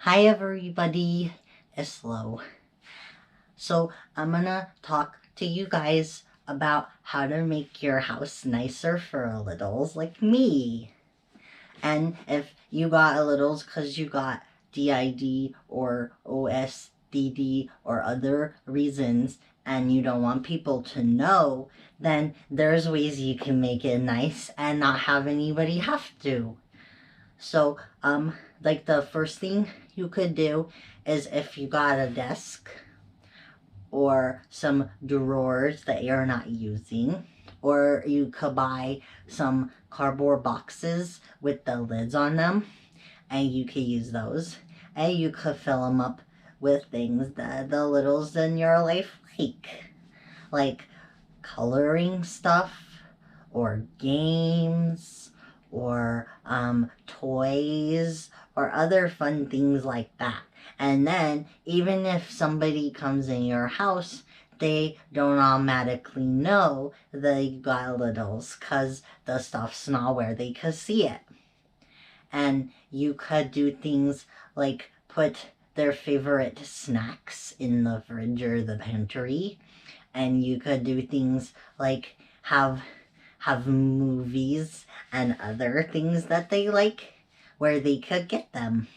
Hi everybody, it's Slow. So I'm gonna talk to you guys about how to make your house nicer for littles like me. And if you got littles because you got DID or OSDD or other reasons and you don't want people to know, then there's ways you can make it nice and not have anybody have to. So, like the first thing you could do is if you got a desk or some drawers that you're not using, or you could buy some cardboard boxes with the lids on them, and you could use those, and you could fill them up with things that the littles in your life like coloring stuff, or games, or toys, or other fun things like that. And then, even if somebody comes in your house, they don't automatically know that you got littles because the stuff's not where they could see it. And you could do things like put their favorite snacks in the fridge or the pantry. And you could do things like have movies and other things that they like where they could get them.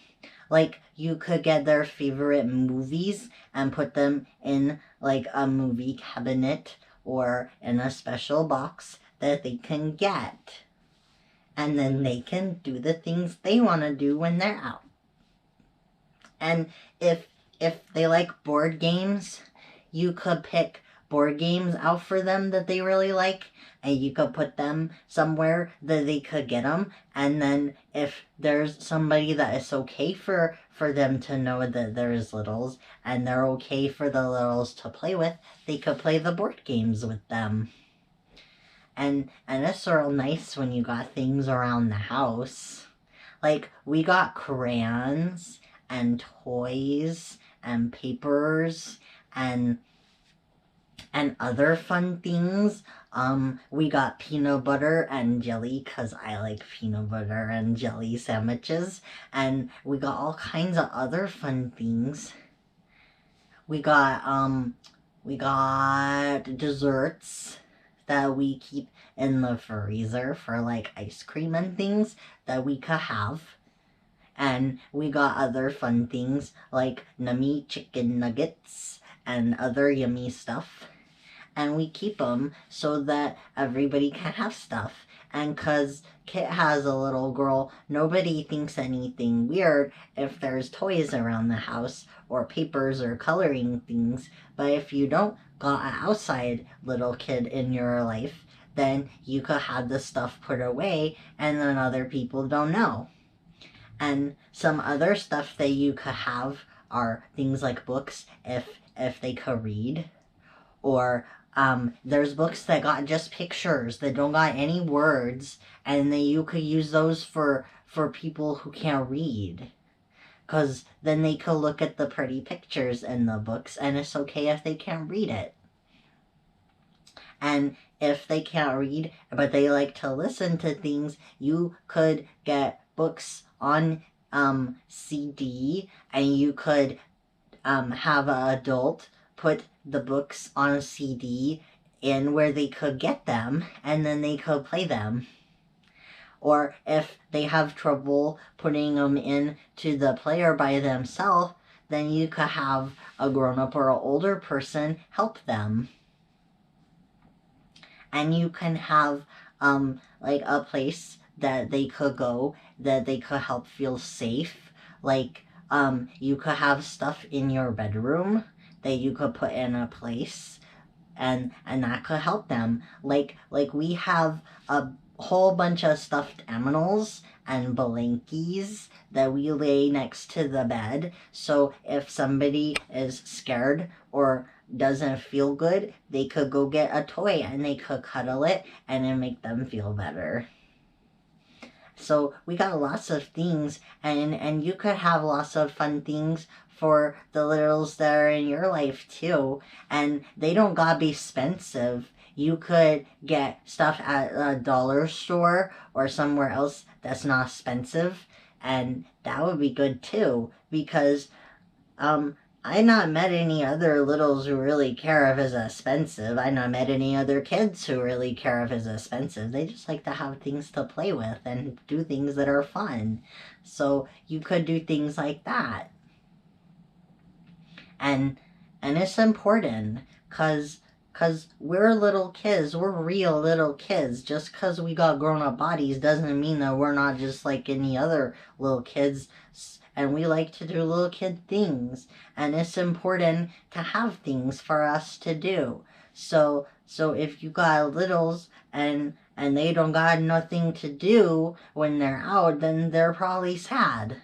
Like you could get their favorite movies and put them in like a movie cabinet or in a special box that they can get. And then they can do the things they want to do when they're out. And if they like board games, you could pick board games out for them that they really like, and you could put them somewhere that they could get them. And then if there's somebody that is okay for them to know that there's littles and they're okay for the littles to play with, they could play the board games with them. And it's real nice when you got things around the house. Like we got crayons and toys and papers and other fun things. We got peanut butter and jelly because I like peanut butter and jelly sandwiches. And we got all kinds of other fun things. We got desserts that we keep in the freezer for like ice cream and things that we could have. And we got other fun things like nummy chicken nuggets and other yummy stuff. And we keep them so that everybody can have stuff. And cause Kit has a little girl, nobody thinks anything weird if there's toys around the house or papers or coloring things. But if you don't got an outside little kid in your life, then you could have the stuff put away and then other people don't know. And some other stuff that you could have are things like books if they could read, or there's books that got just pictures that don't got any words, and then you could use those for people who can't read, because then they could look at the pretty pictures in the books, and it's okay if they can't read it. And if they can't read but they like to listen to things, you could get books on CD, and you could have an adult put the books on a CD in where they could get them, and then they could play them. Or if they have trouble putting them into the player by themselves, then you could have a grown-up or an older person help them. And you can have like a place that they could go that they could help feel safe. Like you could have stuff in your bedroom that you could put in a place, and that could help them. Like we have a whole bunch of stuffed animals and blankies that we lay next to the bed, so if somebody is scared or doesn't feel good, they could go get a toy and they could cuddle it and it make them feel better. So we got lots of things, and you could have lots of fun things for the littles that are in your life too. And they don't gotta be expensive. You could get stuff at a dollar store or somewhere else that's not expensive, And that would be good too, because I not met any other littles who really care if it's expensive. I not met any other kids who really care if it's expensive. They just like to have things to play with and do things that are fun. So you could do things like that. And it's important because we're little kids. We're real little kids. Just because we got grown-up bodies doesn't mean that we're not just like any other little kids. And we like to do little kid things. And it's important to have things for us to do. So if you got littles and they don't got nothing to do when they're out, then they're probably sad.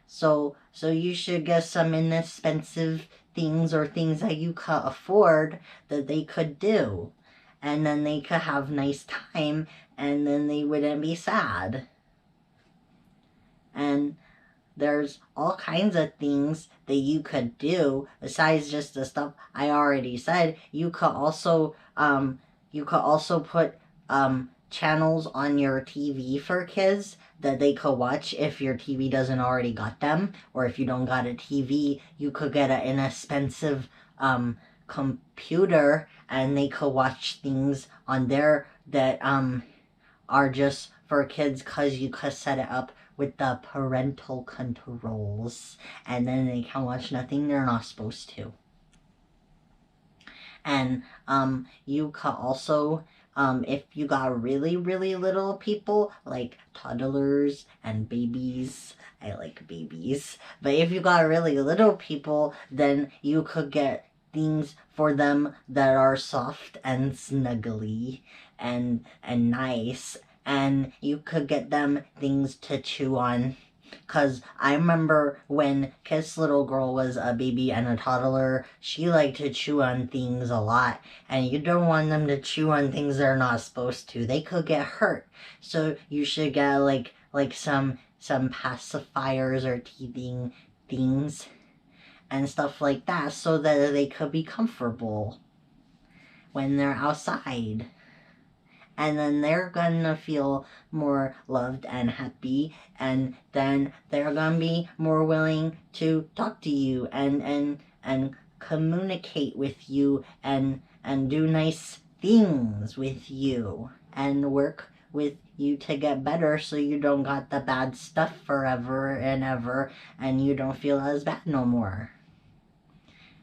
So you should get some inexpensive things or things that you could afford that they could do. And then they could have nice time and then they wouldn't be sad. And there's all kinds of things that you could do besides just the stuff I already said. You could also put channels on your TV for kids that they could watch if your TV doesn't already got them, or if you don't got a TV, you could get an inexpensive computer and they could watch things on there that are just for kids, because you could set it up with the parental controls, and then they can watch nothing they're not supposed to. And you could also, if you got really, really little people, like toddlers and babies, I like babies, but if you got really little people, then you could get things for them that are soft and snuggly and nice, and you could get them things to chew on. Because I remember when Kiss' little girl was a baby and a toddler, she liked to chew on things a lot. And you don't want them to chew on things they're not supposed to. They could get hurt. So you should get like some pacifiers or teething things and stuff like that, so that they could be comfortable when they're outside. And then they're gonna feel more loved and happy, and then they're gonna be more willing to talk to you and communicate with you and do nice things with you and work with you to get better, so you don't got the bad stuff forever and ever, and you don't feel as bad no more.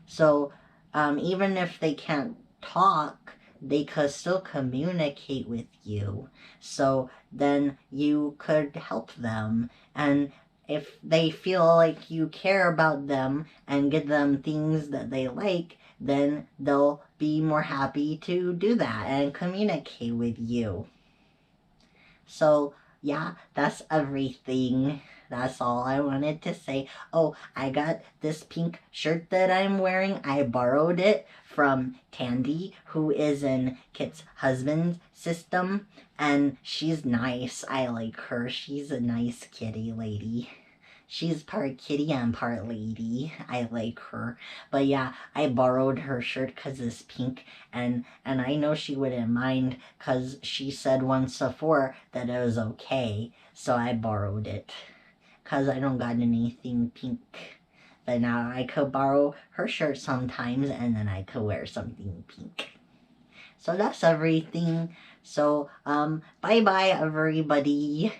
So even if they can't talk, they could still communicate with you. So then you could help them. And if they feel like you care about them and get them things that they like, then they'll be more happy to do that and communicate with you. So yeah, that's everything. That's all I wanted to say. Oh, I got this pink shirt that I'm wearing. I borrowed it from Tandy, who is in Kit's husband's system. And she's nice. I like her. She's a nice kitty lady. She's part kitty and part lady. I like her. But yeah, I borrowed her shirt because it's pink. And I know she wouldn't mind, because she said once before that it was okay. So I borrowed it, because I don't got anything pink. But now I could borrow her shirt sometimes, and then I could wear something pink. So that's everything. So, bye-bye, everybody.